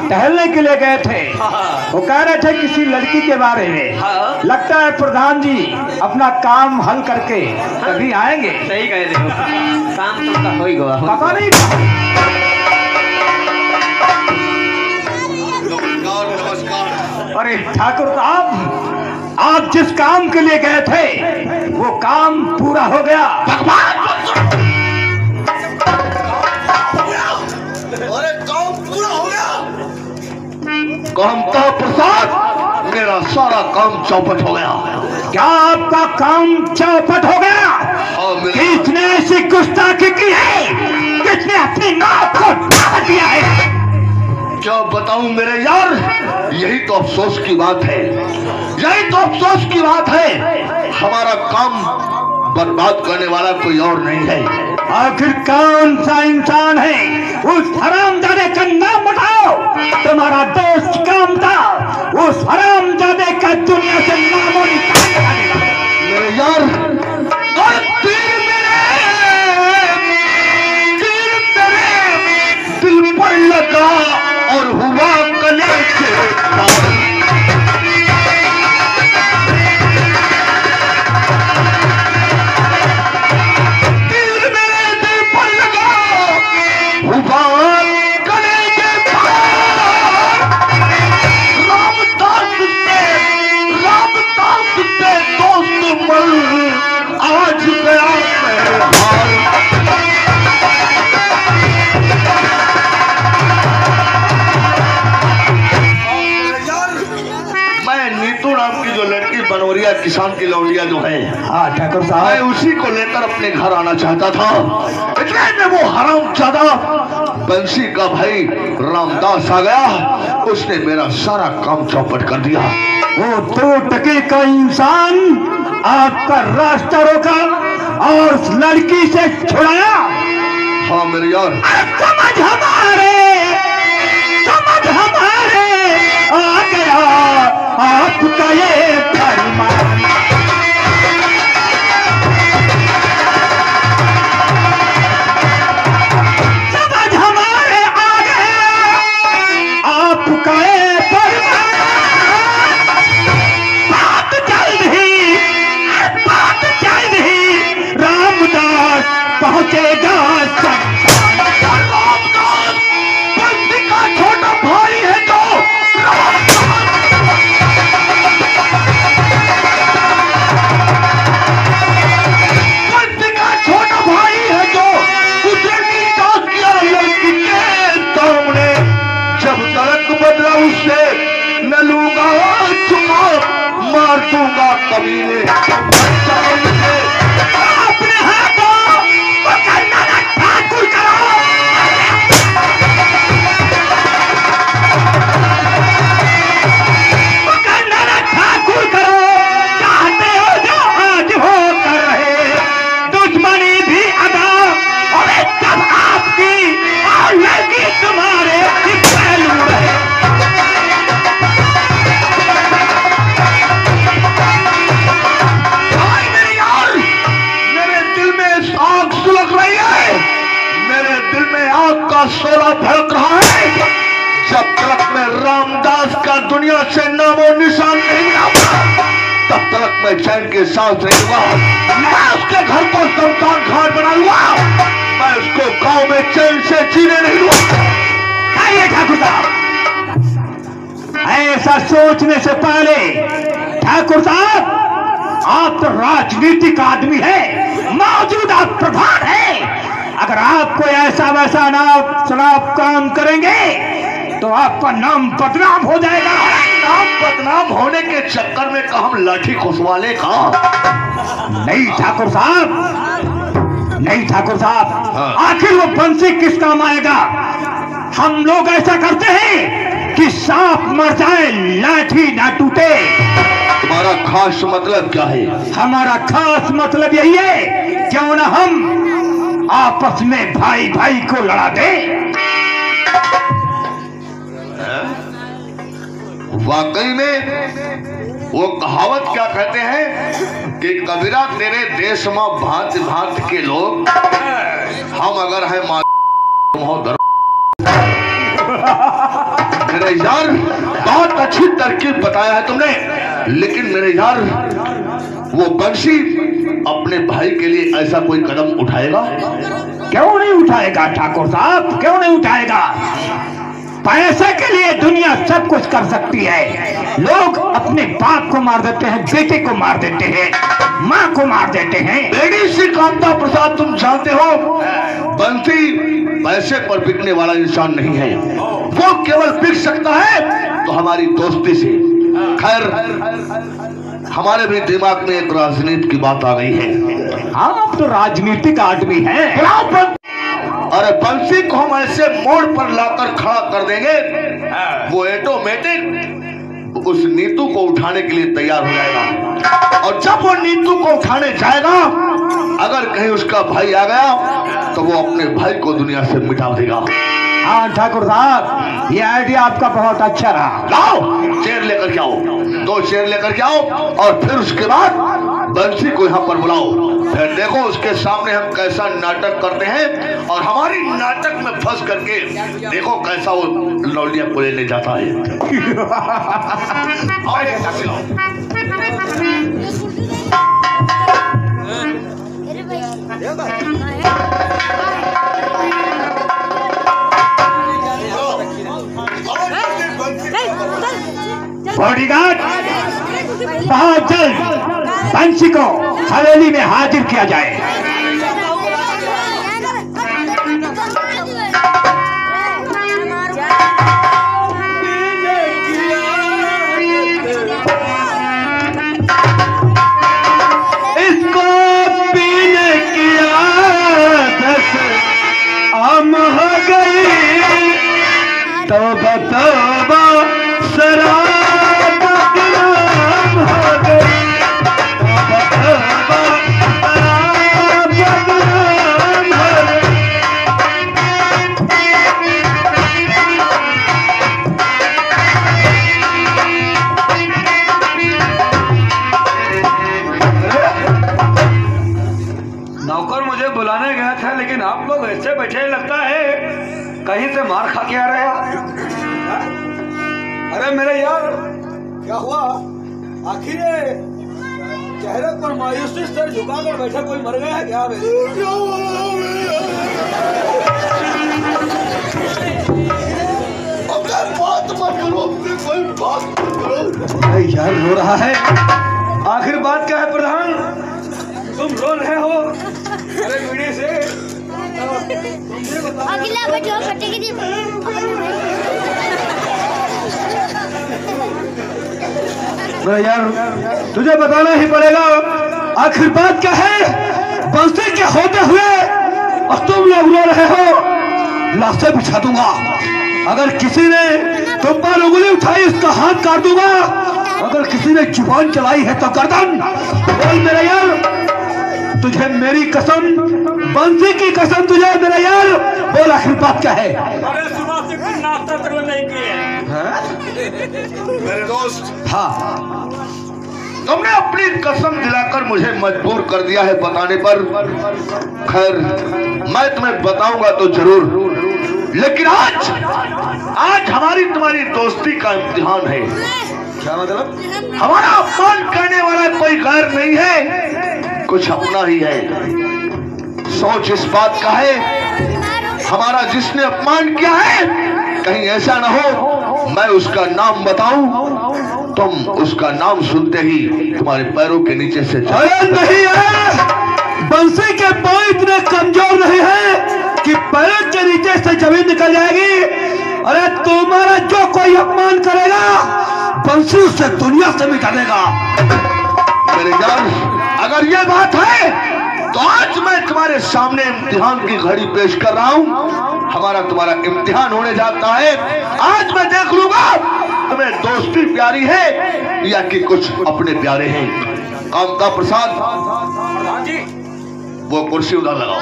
टहलने के लिए गए थे। वो कह रहे थे किसी लड़की के बारे में। लगता है प्रधान जी अपना काम हल करके कभी आएंगे। सही कह रहे हो, काम तो हो ही गया। पता नहीं। अरे ठाकुर साहब, आप जिस काम के लिए गए थे वो काम पूरा हो गया। अरे काम पूरा हो गया। काम का प्रसाद, मेरा सारा काम चौपट हो गया। क्या आपका काम चौपट हो गया? किसने ऐसी गुस्ताखी की है? किसने अपनी नाक को ढाक दिया है? क्या बताऊं मेरे यार, यही तो अफसोस की बात है, यही तो अफसोस की बात है। हमारा काम बर्बाद करने वाला कोई और नहीं है। आखिर कौन सा इंसान है? उस हरामजादे का नाम बताओ। तुम्हारा दोस्त काम था, उस हरामजादे का दुनिया से नामो निशान हटा देगा। मेरे यार, और तीर मेरे दिल पर लगा और हुआ गले से आज गया मैं नीतू नाम की जो लड़की बनोरिया किसान की लौंडिया जो है, हाँ ठाकुर मैं साहब, उसी को लेकर अपने घर आना चाहता था। इतने में वो हरामजादा बंसी का भाई रामदास आ गया। उसने मेरा सारा काम चौपट कर दिया। वो 2 टके का इंसान आपका रास्ता रोका और उस लड़की से छुड़ाया। हाँ मेरे यार, समझ हमारे आ गया आपका ये फरमान। समझ हमारे आ गया आपका ये फरमान। बात जल्द ही रामदास पहुंचेगा। छोटा भाई है जो छोटा भाई है जो उसे नीचा किया लड़की के सामने। जब तलक बदला उससे न लूंगा चुमा, मार दूंगा कमीने। अपने हाथों पकड़ना ना ठाकुर करो। पकड़ना ना ठाकुर करो। चाहते हो जो आज हो कर रहे, दुश्मनी भी अदा और तब आपकी और लड़की तुम्हारे पहलू रहे। आग का शोला भड़क रहा है। जब तक मैं रामदास का दुनिया से नामो निशान नहीं आता, तब तक मैं चैन के साथ रहूंगा। मैं उसके घर को शमशान घाट बनाऊंगा। मैं उसको गांव में चैन से जीने नहीं दूंगा। आइए ठाकुर साहब, ऐसा सोचने से पहले ठाकुर साहब, आप तो राजनीतिक आदमी है, मौजूदा प्रधान है। अगर आप कोई ऐसा वैसा शराब काम करेंगे तो आपका नाम बदनाम हो जाएगा। नाम बदनाम होने के चक्कर में हम लाठी खुशवाले का नहीं ठाकुर साहब, नहीं ठाकुर साहब। हाँ। आखिर वो बंसी किस काम आएगा? हम लोग ऐसा करते हैं कि सांप मर जाए लाठी ना टूटे। तुम्हारा खास मतलब क्या है? हमारा खास मतलब यही है, क्यों ना हम आपस में भाई भाई को लड़ा दे। वाकई में वो कहावत क्या कहते हैं कि कबीरा तेरे देश में भांत भांत के लोग, हम अगर है मेरे बहुत अच्छी तरकीब बताया है तुमने, लेकिन मेरे यार वो बंसी अपने भाई के लिए ऐसा कोई कदम उठाएगा? क्यों नहीं उठाएगा ठाकुर साहब, क्यों नहीं उठाएगा? पैसे के लिए दुनिया सब कुछ कर सकती है। लोग अपने बाप को मार देते हैं, बेटे को मार देते हैं, माँ को मार देते हैं। बेटी श्री कामता प्रसाद, तुम जानते हो बंसी पैसे पर बिकने वाला इंसान नहीं है। वो केवल बिक सकता है तो हमारी दोस्ती से। खैर, हमारे भी दिमाग में एक राजनीति की बात आ गई है। हाँ, आप तो राजनीतिक आदमी हैं। अरे बंसी को हम ऐसे मोड़ पर लाकर खड़ा कर देंगे, वो ऑटोमेटिक उस नीतू को उठाने के लिए तैयार हो जाएगा। और जब वो नीतू को उठाने जाएगा, अगर कहीं उसका भाई आ गया तो वो अपने भाई को दुनिया से मिटा देगा। हाँ ठाकुर साहब, ये आइडिया आपका बहुत अच्छा रहा। लाओ चेयर लेकर के आओ, 2 चेयर लेकर के आओ, और फिर उसके बाद बंसी को यहाँ पर बुलाओ। फिर देखो उसके सामने हम कैसा नाटक करते हैं, और हमारी नाटक में फंस करके देखो कैसा वो लौलिया को लेने जाता है। बॉडीगार्ड, बहुत जल्द बंसी को हवेली में हाजिर किया जाए। इसको पीने की आदत आम हो गई, तौबा तौबा शराब बदनाम हो गई, तौबा तौबा शराब बदनाम हो गई। नौकर मुझे बुलाने गया था, लेकिन आप लोग ऐसे बैठे लगता है कहीं से मार खा के आ रहे हैं। अरे मेरे यार, क्या हुआ? आखिर चेहरे पर मायूसी सर झुकाकर बैठा कोई मर गया है क्या? बात मत करो, कोई बात मत करो। यार रो रहा है। आखिर बात क्या है प्रधान? तुम रो रहे हो? अरे वीडियो से अगला बच्चों फटे की यार तुझे बताना ही पड़ेगा, आखिर बात क्या है? बंसी के होते हुए और तुम लोग रो रहे हो, लाशें बिछा दूंगा। अगर किसी ने तुम पर उंगली उठाई उसका हाथ काट दूंगा। अगर किसी ने जुबान चलाई है तो गर्दन। बोल मेरा यार, तुझे मेरी कसम, बंसी की कसम तुझे मेरा यार, बोल आखिर बात क्या है? अरे सुबह से कुछ नाश्ता तक नहीं किया। मेरे दोस्त, हाँ, तुमने अपनी कसम दिलाकर मुझे मजबूर कर दिया है बताने पर। खैर, मैं तुम्हें बताऊंगा तो जरूर, लेकिन आज हमारी तुम्हारी दोस्ती का इम्तिहान है। क्या मतलब? हमारा अपमान करने वाला कोई गैर नहीं है, कुछ अपना ही है। सोच इस बात का है, हमारा जिसने अपमान किया है, कहीं ऐसा ना हो मैं उसका नाम बताऊं, तुम उसका नाम सुनते ही तुम्हारे पैरों के नीचे से अरे नहीं है, बंसी के पांव इतने कमजोर नहीं है कि पैरों के नीचे से जमीन निकल जाएगी। अरे तुम्हारा जो कोई अपमान करेगा, बंसी उससे दुनिया से मिटा देगा। मेरे जान, अगर ये बात है तो आज मैं तुम्हारे सामने इम्तिहान की घड़ी पेश कर रहा हूँ। हमारा तुम्हारा इम्तिहान होने जाता है। आज मैं देख लूंगा तुम्हें दोस्ती प्यारी है या कि कुछ अपने प्यारे हैं। कामता प्रसाद, वो कुर्सी उधर लगाओ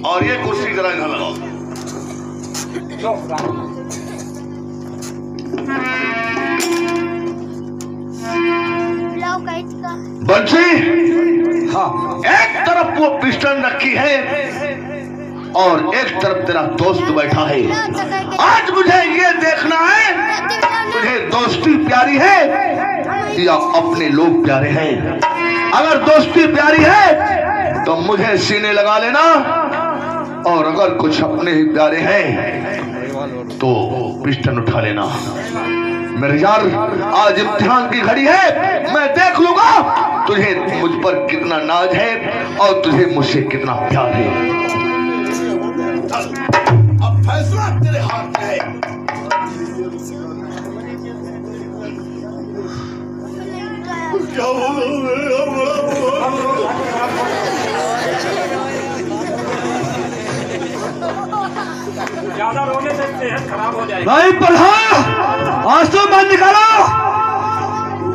और ये कुर्सी जरा इधर लगाओ। बंसी, हाँ, एक तरफ वो पिस्टन रखी है और एक तरफ तेरा दोस्त बैठा है। आज मुझे ये देखना है तुझे दोस्ती प्यारी है या अपने लोग प्यारे हैं। अगर दोस्ती प्यारी है तो मुझे सीने लगा लेना, और अगर कुछ अपने ही प्यारे हैं तो पिस्टन उठा लेना। मेरे यार, आज इम्तिहान की घड़ी है, मैं देख लूंगा तुझे मुझ पर कितना नाज है और तुझे मुझसे कितना प्यार है। अब फैसला तेरे हाथ में है। क्या होगा ज्यादा रोने से सेहत खराब हो जाएगी। नहीं प्रधान, आंसू मत निकालो।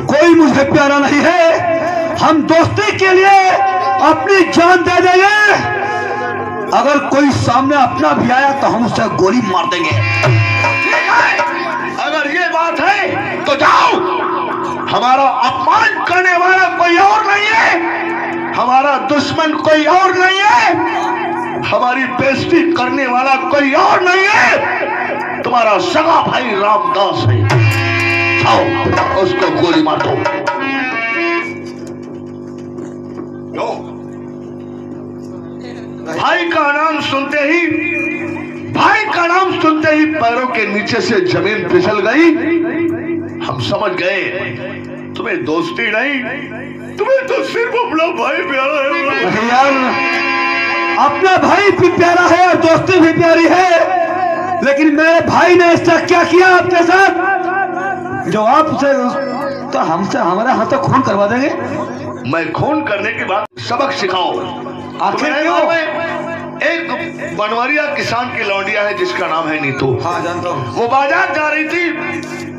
कोई मुझे प्यारा नहीं है। हम दोस्ती के लिए अपनी जान दे देंगे। अगर कोई सामने अपना भी आया तो हम उसे गोली मार देंगे। अगर ये बात है तो जाओ। हमारा अपमान करने वाला कोई और नहीं है, हमारा दुश्मन कोई और नहीं है, हमारी बेइज्जती करने वाला कोई और नहीं है, तुम्हारा सगा भाई रामदास है। जाओ उसको गोली मार दो। भाई का नाम सुनते ही पैरों के नीचे से जमीन फिसल गई। हम समझ गए तुम्हें दोस्ती नहीं, तुम्हें तो सिर्फ अपना भाई प्यारा है। यार, अपना भाई भी प्यारा है और दोस्ती भी प्यारी है, लेकिन मेरे भाई ने ऐसा क्या किया आपके साथ जो आप उसे तो हमसे हमारे हाथों खून करवा देंगे? मैं खून करने के बाद सबक सिखाओ। आखिर क्यों? एक बनवरिया किसान की लौंडिया है जिसका नाम है नीतू। हाँ जानता हूँ। वो बाजार जा रही थी।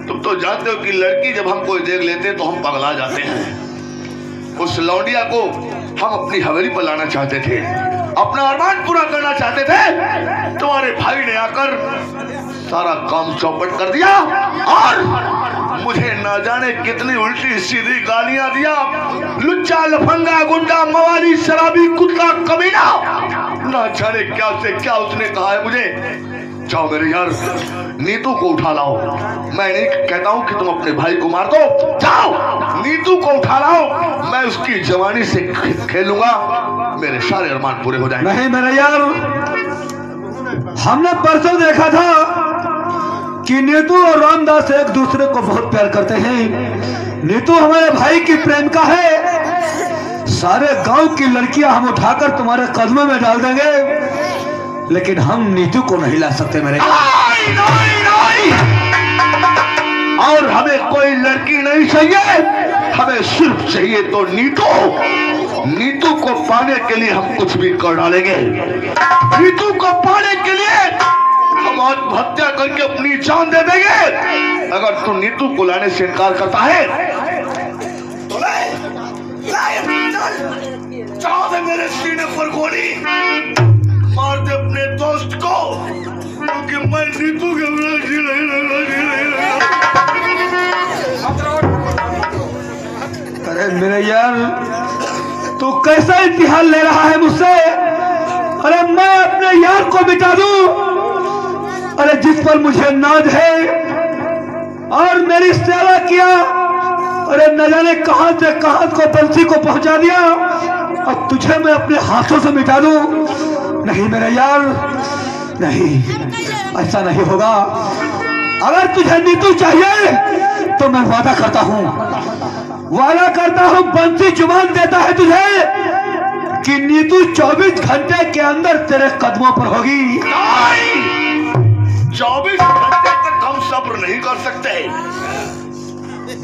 तुम तो जानते हो कि लड़की जब हम कोई देख लेते तो हम पगला जाते हैं। उस लौंडिया को हम अपनी हवेली पर लाना चाहते थे, अपना अरमान पूरा करना चाहते थे। तुम्हारे भाई ने आकर सारा काम चौपट कर दिया और मुझे ना जाने कितनी उल्टी सीधी गालियां दिया। लुच्चा, लफंगा, गुंडा, मवाली, शराबी, कुत्ता, कमीना, ना जाने क्या से क्या उसने कहा है मुझे। जाओ मेरे यार, नीतू को उठा लाओ। मैं नहीं कहता हूँ कि तुम अपने भाई को मार दो, जाओ नीतू को उठा लाओ। मैं उसकी जवानी से खेलूंगा, मेरे सारे अरमान पूरे हो जाएंगे। नहीं मेरे यार, हमने परसों देखा था कि नीतू और रामदास एक दूसरे को बहुत प्यार करते हैं। नीतू हमारे भाई की प्रेमिका है। सारे गांव की लड़कियां हम उठाकर तुम्हारे कदमों में डाल देंगे, लेकिन हम नीतू को नहीं ला सकते मेरे। नहीं। और हमें कोई लड़की नहीं चाहिए, हमें सिर्फ चाहिए तो नीतू। नीतू को पाने के लिए हम कुछ भी कर डालेंगे। नीतू को पाने के लिए हम आत्महत्या करके अपनी जान दे देंगे। अगर तू नीतू को लाने से इनकार करता है तो चाह दे मेरे सीने पर गोली, मार दे अपने दोस्त को, क्योंकि मैं नीतू के बिना जी नहीं रहा। अरे मेरे यार, तू कैसा इम्तिहान ले रहा है मुझसे? अरे मैं अपने यार को मिटा दूं? अरे जिस पर मुझे नाज है और मेरी सेवा किया, अरे न जाने कहां से कहां को बंसी को पहुंचा दिया, अब तुझे मैं अपने हाथों से मिटा दूं? नहीं मेरे यार, नहीं, ऐसा नहीं होगा। अगर तुझे नीतू चाहिए तो मैं वादा करता हूं, बंसी जुबान देता है तुझे कि नीतू 24 घंटे के अंदर तेरे कदमों पर होगी। 24 घंटे तक हम सब्र नहीं कर सकते।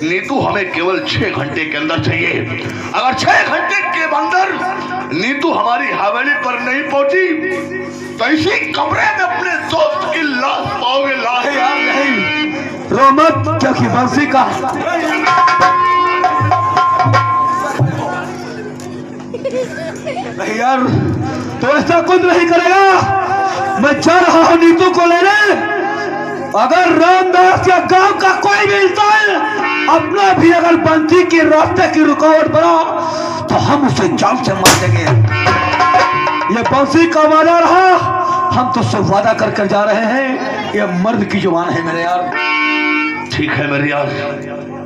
नीतू हमें केवल 6 घंटे के अंदर चाहिए। अगर 6 घंटे के अंदर नीतू हमारी हवेली पर नहीं पहुंची तो इसी कमरे में अपने दोस्त की लाश पाओगे। लाश यार नहीं, रो मत, क्योंकि बंसी का नहीं यार, तो ऐसा कुछ नहीं करेगा। मैं जा रहा हूं नीतू को लेने। अगर रामदास या गांव का कोई भी इंसान अपना भी अगर बंसी के रास्ते की रुकावट बना तो हम उसे जान से मार देंगे। ये बंसी का वादा रहा, हम तो सब वादा कर कर जा रहे हैं। ये मर्द की जुबान है मेरे यार। ठीक है मेरे यार,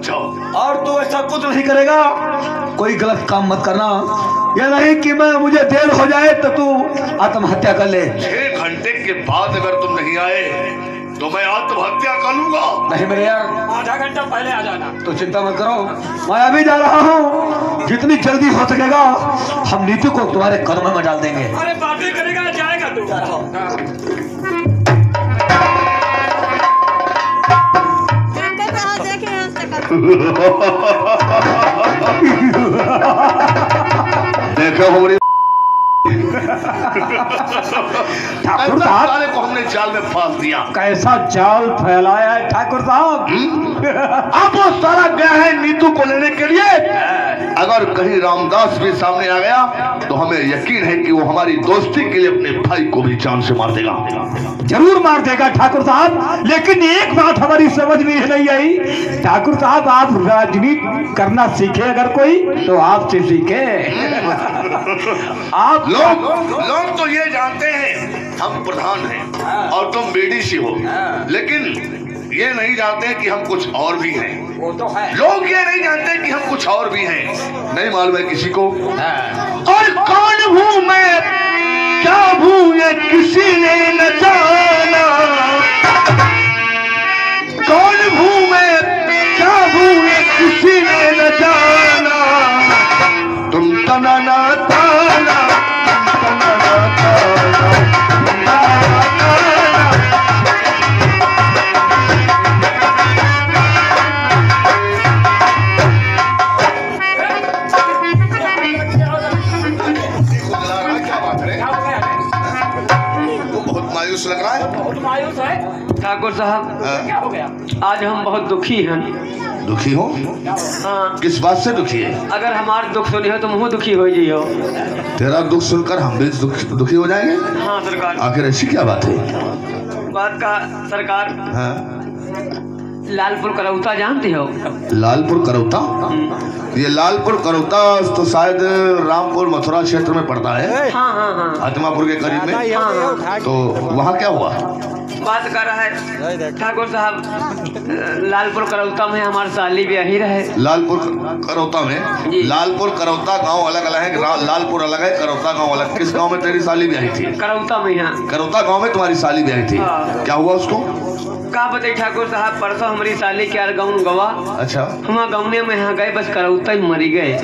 जाओ। और तू ऐसा कुछ नहीं करेगा, कोई गलत काम मत करना। ये नहीं कि मुझे देर हो जाए तो तू आत्महत्या कर ले। 6 घंटे के बाद अगर तुम नहीं आए तो मैं आत्महत्या कर लूंगा। नहीं मेरे यार, आधा घंटा पहले आ जाना। तो चिंता मत करो, मैं अभी जा रहा हूँ। जितनी जल्दी हो सकेगा हम नीतू को तुम्हारे कदम में डाल देंगे। अरे बातें करेगा, जाएगा तू। देखो हमारी ठाकुर साहब साले को हमने जाल में फांस दिया। कैसा जाल फैलाया है ठाकुर साहब। अब वो साला गया है नीतू को लेने के लिए। अगर कहीं रामदास भी सामने आ गया तो हमें यकीन है कि वो हमारी दोस्ती के लिए अपने भाई को भी जान से मार देगा। जरूर मार देगा ठाकुर साहब, लेकिन एक बात हमारी समझ में नहीं आई। ठाकुर साहब आप राजनीति करना सीखे अगर कोई तो आपसे सीखे। आप लोग तो ये जानते हैं हम प्रधान हैं और तुम बीडीसी हो, लेकिन ये नहीं जानते कि हम कुछ और भी हैं। वो तो है। लोग ये नहीं जानते कि हम कुछ और भी हैं। नहीं मालूम है किसी को। और कौन हूँ मैं, क्या हूँ ये किसी ने न जाना। कौन हूँ मैं, क्या हूँ ये किसी ने न जाना। तुम तनाना ताना, तनाना ताना। मायूस लग रहा है। बहुत मायूस है ठाकुर साहब। क्या हो गया? आज हम बहुत दुखी हैं। दुखी हो? हाँ, किस बात से दुखी है? अगर हमार दुख सुनी हो तो मुँह दुखी हो जियो। तेरा दुख सुनकर हम भी दुखी हो जाएंगे। हाँ सरकार। आखिर ऐसी क्या बात है? बात का सरकार, हाँ? लालपुर करौता जानते हो? लालपुर करौता? ये लालपुर करौता तो शायद रामपुर मथुरा क्षेत्र में पड़ता है। हाँ हाँ हाँ आत्मापुर के करीब में। हाँ हाँ। तो वहाँ क्या हुआ? बात कर रहा है ठाकुर साहब, लालपुर करौता में हमारे साली ब्याही रहे। लालपुर करौता में? जी। लालपुर करौता गांव अलग अलग है, लालपुर अलग है, करौता गांव अलग। किस गांव में तेरी साली ब्याही थी? करौता में। यहाँ करौता गांव में तुम्हारी साली ब्याही थी। हाँ। क्या हुआ उसको? का बताई ठाकुर साहब, परसों हमारी साली के यार गाँव गवा। अच्छा, हम गाँव में यहाँ गए, बस करौता ही मरी गए।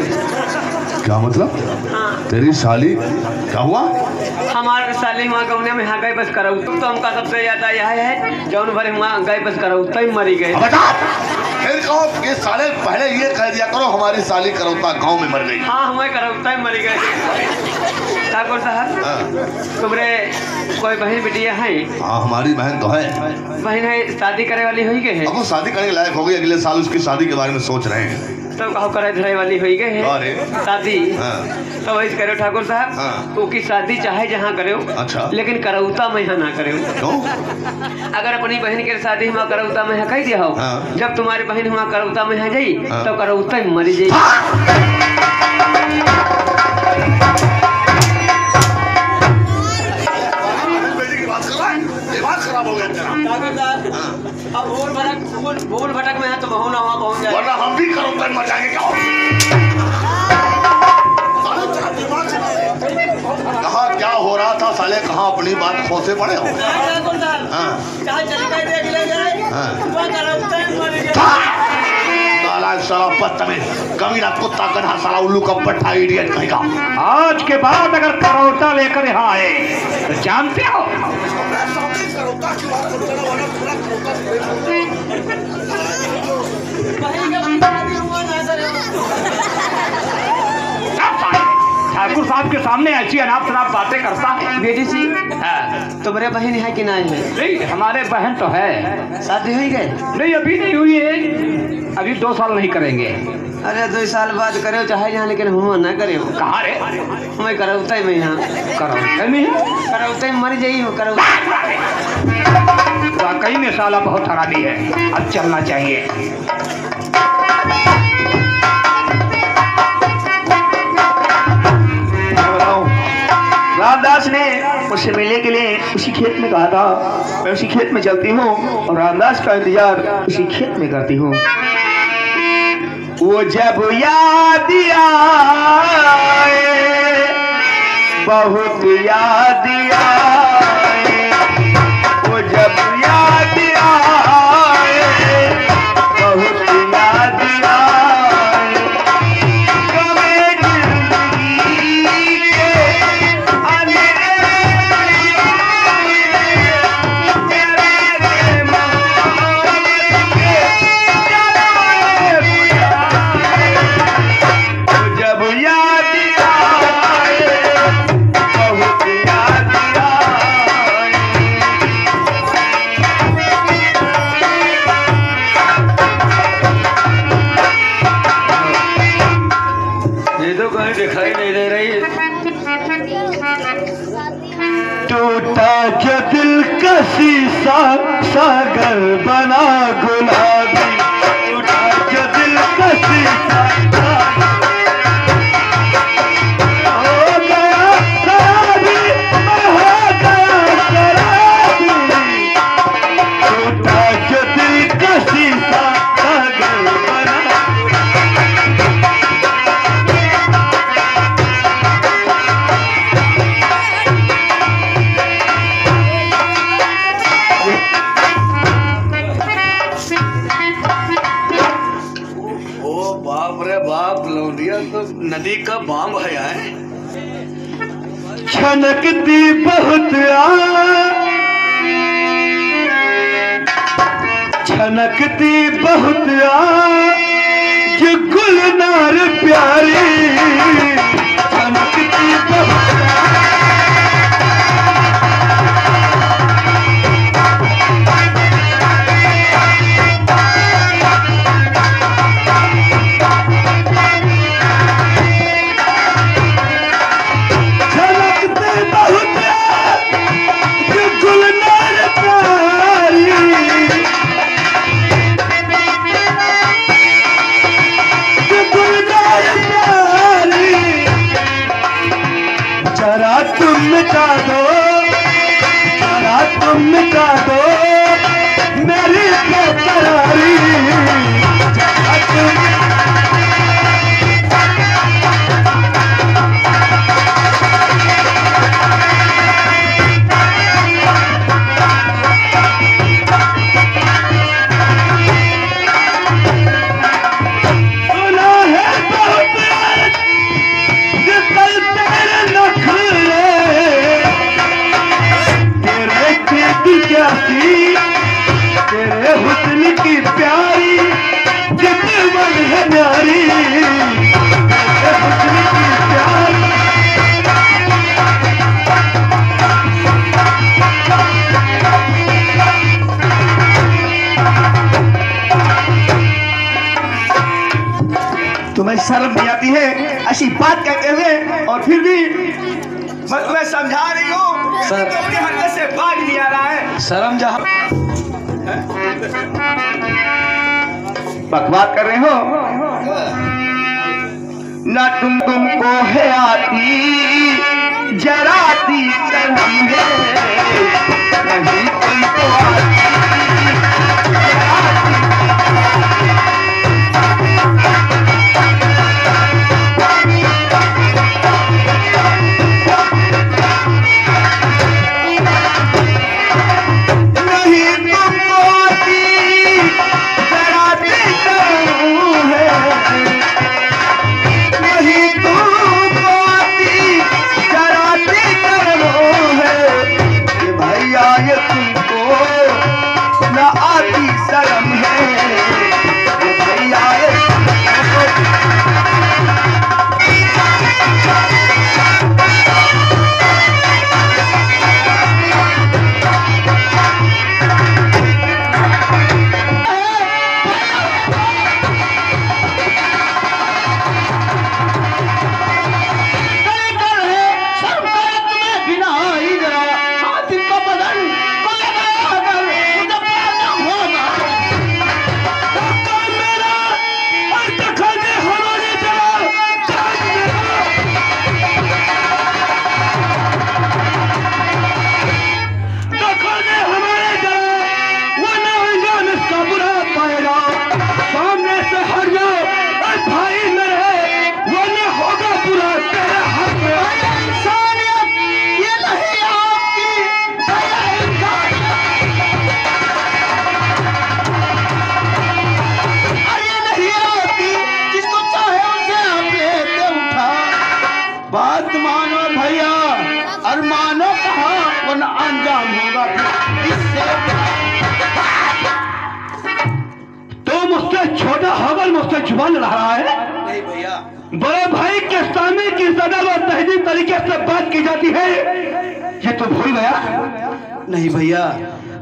क्या मतलब? हाँ, तेरी साली क्या हुआ? हमारे साली वहाँ गाँव में यहाँ गए, बस करौता। तो हमका सबसे ज्यादा यह है जौन भरे वहाँ गए, बस करौता ही मरी गए। फिर कहो ये साले पहले ये कह दिया करो हमारी साली करौता गांव में मर गई। हाँ, हमें करौता ही मरी गए। ठाकुर साहब, तुम्हारे कोई बहन बेटिया है? हाँ, हमारी बहन तो है। बहन है, शादी करे वाली हुई गए है? अब वो शादी करने के लायक हो गई, अगले साल उसकी शादी के बारे में सोच रहे हैं। तो कहो करे धरे वाली हुई गए अरे। है शादी। हाँ। तो वही करो ठाकुर साहब। हाँ। तो की शादी चाहे जहाँ करो, अच्छा। लेकिन करौता में यहाँ ना करो। क्यों? अगर अपनी बहन के शादी हुआ करौता में कह दिया हो, हाँ। जब तुम्हारी बहन हुआ करौता में है जाई, हाँ। तो करौता ही मरी जाई। दिमाग खराब हो गया तेरा। अब भूल भटक में है तो बहु ना वहाँ पहुँच जाए। वरना हम भी करौता में मर जाएंगे। क्या कहाँ क्या हो रहा था साले? कहाँ अपनी बात खोसे पड़े हो? हाँ। साला बदतमीज कमीना कुत्ता गधा साला उल्लू का पट्टा इडियट कहेगा। आज के बाद अगर करौता लेकर यहाँ आए तो जानते हो ठाकुर साहब के सामने ऐसी अनाप शनाप बातें करता है। बेटी जी, हाँ। तुम्हारे बहन है कि नहीं है? नहीं, हमारे बहन तो है। शादी हुई गए? नहीं, अभी नहीं हुई है, अभी 2 साल नहीं करेंगे। अरे 2 साल बाद करे चाहे जहाँ, लेकिन हम ना करे। कहाँ रे? मैं करौता ही में यहाँ करौता में है? करौता ही मर जाई हो। करौता वाकई में साला बहुत हरामी है, अब चलना चाहिए। रामदास उससे मिलने के लिए उसी खेत में कहा था। मैं उसी खेत में चलती हूँ और रामदास का इंतजार उसी खेत में करती हूँ। वो जब याद आए, बहुत याद आए, वो जब याद आए, बहुत याद आए, कभी जिंदगी के अंधेरे तेरे मोहब्बत के जलाए बुझाए, वो जब याद आए, बहुत याद आए। ये तो कहीं दिखाई नहीं दे रही। टूटा जो दिल का शीशा, सागर बना गुलाबी, टूटा जो दिल का शीशा, हो गया शराबी, मैं हो गया शराबी, टूटा जो दिल का शीशा, सागर बना। ओ बाप रे बाप, लौंडिया तो नदी का बांध है। छनकती बहुत छनकती बहुत जो गुलनार प्यारी, छनकती बहुत छनकती बहुत जो गुलनार प्यारी, जो गुलनार प्यारी, जरा तुम मिटा दो, जरा तुम मिटा दो मेरी बेकरारी, जरा तुम सुना है बहुत जो कल तेरे नखरे, तेरे खेती क्या थी, तेरे हुस्न की प्यारी जितवन है नारी, तेरे हुस्न की प्यारी। तुम्हें शर्म नहीं आती है ऐसी बात कहते हुए, और फिर भी मैं तुम्हें समझा रही हूँ सर। अपने हल्के से बात नहीं आ रहा है। शर्म जहाँ बकवास कर रहे हो ना, तुमको है आती जराती शर्म है, नहीं तुमको आती नहीं तुमको आती जराती शर्म है, नहीं तुमको आती जराती शर्म है, ये भैया ये तुमको बात मानो भैया, और मानो कहा वरना अंजाम होगा तो मुझसे छोटा होकर मुझसे जुबान लड़ा रहा है? नहीं भैया। बड़े भाई के सामने किस तरह व तहजीब तरीके से बात की जाती है ये तो भूल गया? नहीं भैया,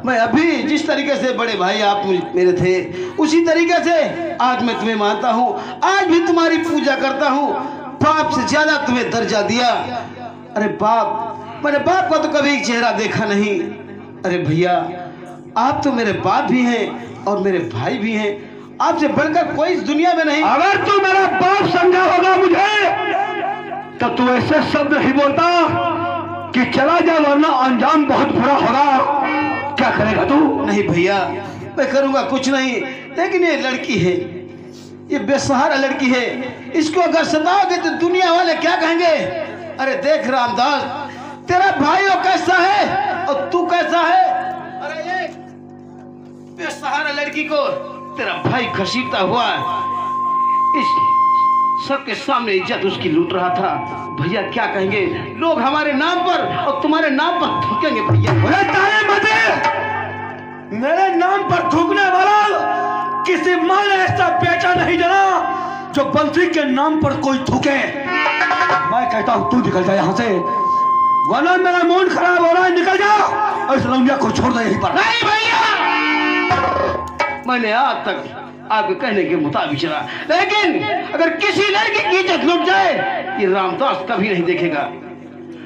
मैं अभी जिस तरीके से बड़े भाई आप मेरे थे उसी तरीके से आज मैं तुम्हें मानता हूँ, आज भी तुम्हारी पूजा करता हूँ। बाप से ज्यादा तुम्हें दर्जा दिया। अरे बाप, मैंने बाप का तो कभी चेहरा देखा नहीं। अरे भैया, आप तो मेरे बाप भी हैं और मेरे भाई भी हैं, आपसे बढ़कर कोई इस दुनिया में नहीं। अगर तू मेरा बाप समझा होगा मुझे तब तू ऐसे शब्द नहीं बोलता कि चला जा वरना अंजाम बहुत बुरा होगा। क्या करेगा तू? नहीं भैया, मैं करूंगा कुछ नहीं, लेकिन ये लड़की है, ये बेसहारा लड़की है, इसको अगर सताओगे तो दुनिया वाले क्या कहेंगे? अरे देख रामदास, तेरा भाई वो कैसा है और तू कैसा है। अरे ये बेसहारा लड़की को तेरा भाई घसीटता हुआ इस सबके सामने इज्जत उसकी लूट रहा था। भैया क्या कहेंगे लोग हमारे नाम पर और तुम्हारे नाम पर थूकेंगे। भैया मेरे नाम पर थूकने वाला किसी माँ ने ऐसा बेटा नहीं जाना जो बंसी के नाम पर कोई थूके। मैं कहता हूँ तू निकल जा यहाँ से, वरना मेरा मूड खराब हो रहा है। निकल जा और इस लौंडिया को छोड़ दे यहीं पर। नहीं भैया, मैंने आज तक आपके कहने के मुताबिक चला, लेकिन अगर किसी लड़की की इज्जत लुट जाए ये रामदास कभी नहीं देखेगा।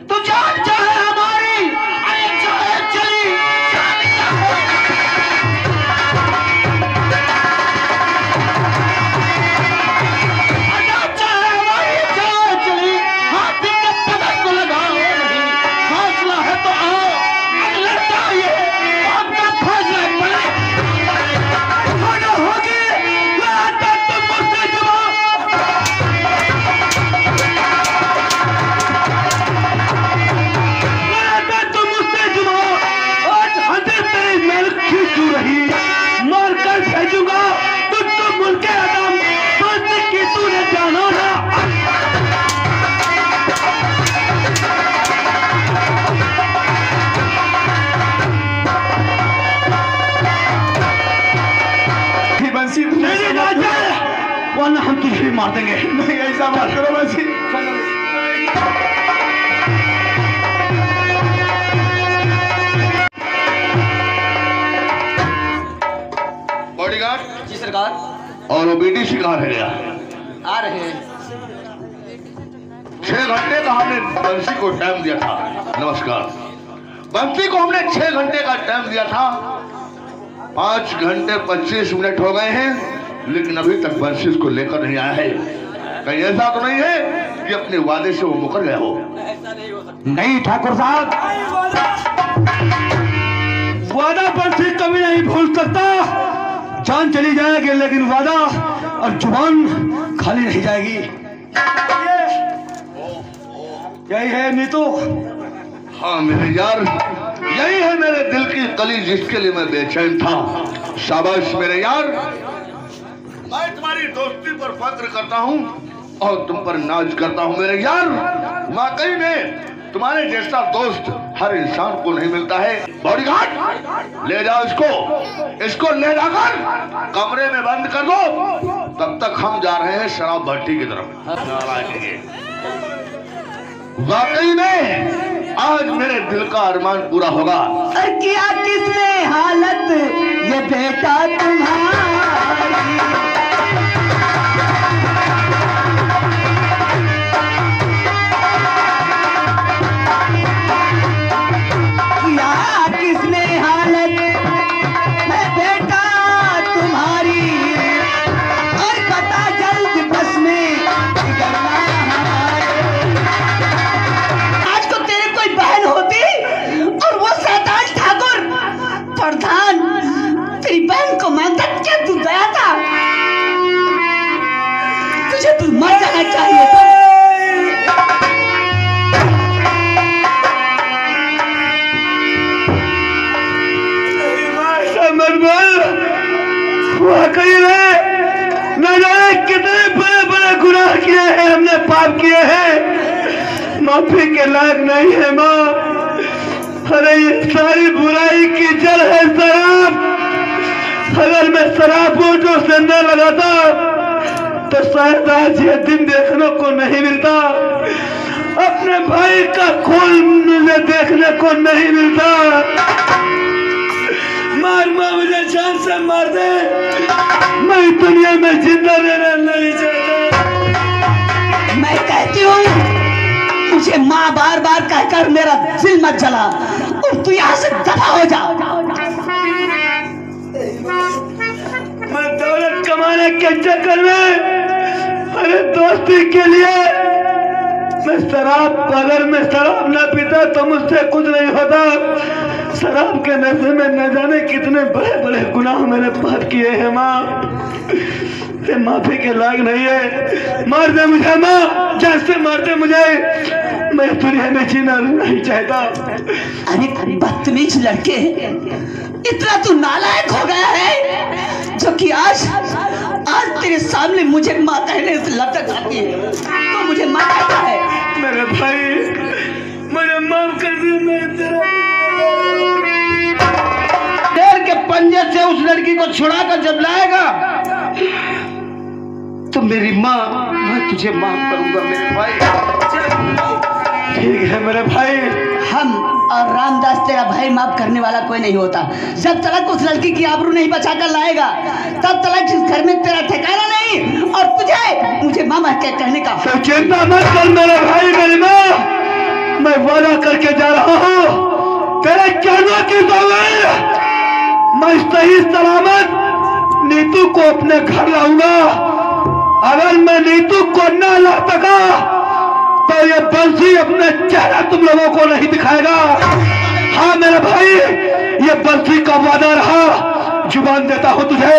तो जान चाहे हमारी, अरे चाहे चली, जान चाहे हमारी, चाहे चली, हाथी के पदक को लगाओ नहीं। हौसला है तो आओ, अगले चाहिए आपका फैसला बने होगी। मार कर भेजूंगा तो मुल्क आदम की तूने जाना ना। बंसी वरना हम तुझे भी मार देंगे। नहीं ऐसा मत करो बंसी। बॉडीगार्ड जी सरकार, और वो बीडीसी कहाँ है गया? आ रहे हैं। 6 घंटे का हमने बंसी को टाइम दिया था। नमस्कार। बंसी को हमने 6 घंटे का टाइम दिया था, 5 घंटे 25 मिनट हो गए हैं, लेकिन अभी तक बंसी उसको लेकर नहीं आया है। कहीं ऐसा तो नहीं है कि अपने वादे से वो मुकर गया हो? ऐसा नहीं हो सकता। नहीं ठाकुर साहब, वादा बंसी कभी नहीं भूल सकता। जान चली जाएगी लेकिन वादा और जुबान खाली नहीं जाएगी। यही है नीतू। हाँ मेरे यार, यही है मेरे दिल की कली जिसके लिए मैं बेचैन था। शाबाश मेरे यार, मैं तुम्हारी दोस्ती पर फख्र करता हूँ और तुम पर नाज करता हूँ मेरे यार। वाकई में तुम्हारे जैसा दोस्त हर इंसान को नहीं मिलता है। बॉडीगार्ड ले जाओ इसको ले जाकर कमरे में बंद कर दो। तब तक हम जा रहे हैं शराब भट्टी की तरफ। वाकई में आज मेरे दिल का अरमान पूरा होगा। किया किसने हालत ये बेटा तुम्हारी, किसने हालत मैं बेटा तुम्हारी, और पता जल्द बस में बिगड़ना हमारे। आज को तेरे कोई बहन होती और वो शैतान ठाकुर प्रधान तेरी बहन को मांगता क्या तू गया था? तुझे तू मर जाना चाहिए था। वाकई में न जाने कितने बड़े बड़े गुनाह किए हैं हमने, पाप किए हैं, माफी के लायक नहीं है माँ। अरे ये सारी बुराई की जड़ है शराब। अगर मैं शराब बोझों से न लगाता तो शायद आज ये दिन देखने को नहीं मिलता, अपने भाई का खून मुझे देखने को नहीं मिलता। मार माँ, मुझे जान से मार दे, मैं दुनिया में जिंदा रहना नहीं चाहता। मैं कहती हूँ मुझे माँ बार बार कहकर मेरा दिल मत जला और तू यहाँ से दफा हो जा। मैं दौलत कमाने के चक्कर में, अरे दोस्ती के लिए मैं शराब, अगर मैं शराब न पीता तो मुझसे कुछ नहीं होता। शराब के नशे में न जाने कितने बड़े बड़े गुनाह मैंने पाप किए हैं माँ। ये माफी के लायक नहीं है। मार दे मुझे माँ, जैसे मार दे मुझे, मैं दुनिया में जीना नहीं चाहता। अरे बदतमीज लड़के, इतना तू नालायक हो गया है जो कि आज तेरे सामने मुझे माँ कहने से लटक जाती है तो मुझे माँ कहता है। मेरे भाई, मुझे माफ कर दे। मैं तेरा शेर के पंजे से उस लड़की को छुड़ाकर जब लाएगा तो मेरी माँ, मैं तुझे माफ करूंगा मेरे भाई। ठीक है मेरे भाई। हम और रामदास तेरा भाई माफ करने वाला कोई नहीं होता। जब तक उस लड़की की आबरू नहीं बचाकर लाएगा तब तक इस घर में तेरा ठिकाना नहीं और तुझे मुझे मामा क्या कहने का। तो चिंता मत कर मेरे भाई, मेरी माँ, मैं वादा करके जा रहा हूँ तेरे चरणों की दौड़ मैं सही सलामत नीतू को अपने घर लाऊंगा। अगर मैं नीतू को न ला सका तो ये बंसी अपने चेहरा तुम लोगों को नहीं दिखाएगा। हाँ मेरे भाई, ये बंसी का वादा रहा, जुबान देता हूँ तुझे।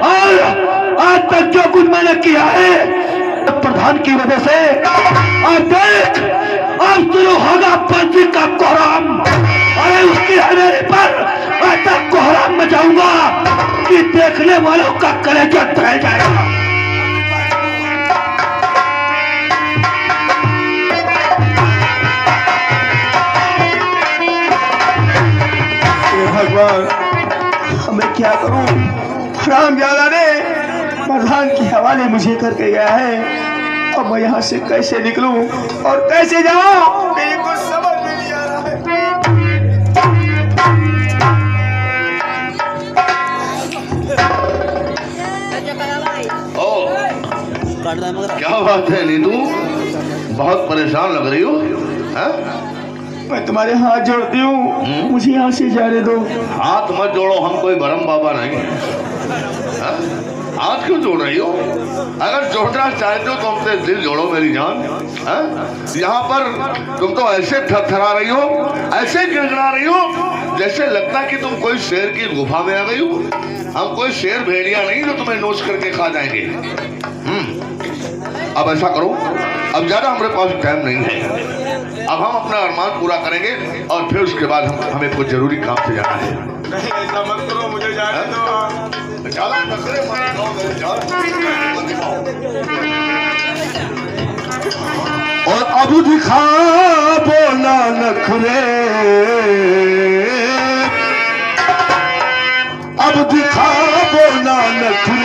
और आज तक जो कुछ मैंने किया है प्रधान की वजह से, और देख अब शुरू होगा बंसी का कोहराम। अरे उसकी हवेली पर ऐसा कोहराम मचाऊंगा कि देखने वालों का कलेजा फैल जाएगा। भगवान, मैं क्या करूं? राम ज्यादा ने प्रधान के हवाले मुझे करके गया है। अब मैं यहाँ से कैसे निकलूं और कैसे जाऊं? मेरे को समझ में नहीं आ रहा है। क्या बात है नीतू, बहुत परेशान लग रही हो? मैं तुम्हारे हाथ जोड़ती हूँ, मुझे यहाँ से जाने दो। हाथ मत जोड़ो, हम कोई ब्रह्म बाबा नहीं। हाथ क्यों जोड़ रही हो? अगर जोड़ना चाहते हो तो हमसे दिल जोड़ो मेरी जान। यहाँ पर तुम तो ऐसे थरथरा रही हो, ऐसे गिड़गिड़ा रही हो जैसे लगता कि तुम कोई शेर की गुफा में आ गई हो। हम कोई शेर भेड़िया नहीं जो तुम्हें नोच करके खा जाएंगे। अब ऐसा करो, अब ज्यादा हमारे पास टाइम नहीं है। अब हम अपना अरमान पूरा करेंगे और फिर उसके बाद हमें कुछ जरूरी काम से जाना है। नहीं ऐसा मत करो, मुझे जाने दो। ज्यादा नखरे मत दिखाओ मेरे जान। और अब दिखा बोला नखरे, अब दिखा बोला नखरे,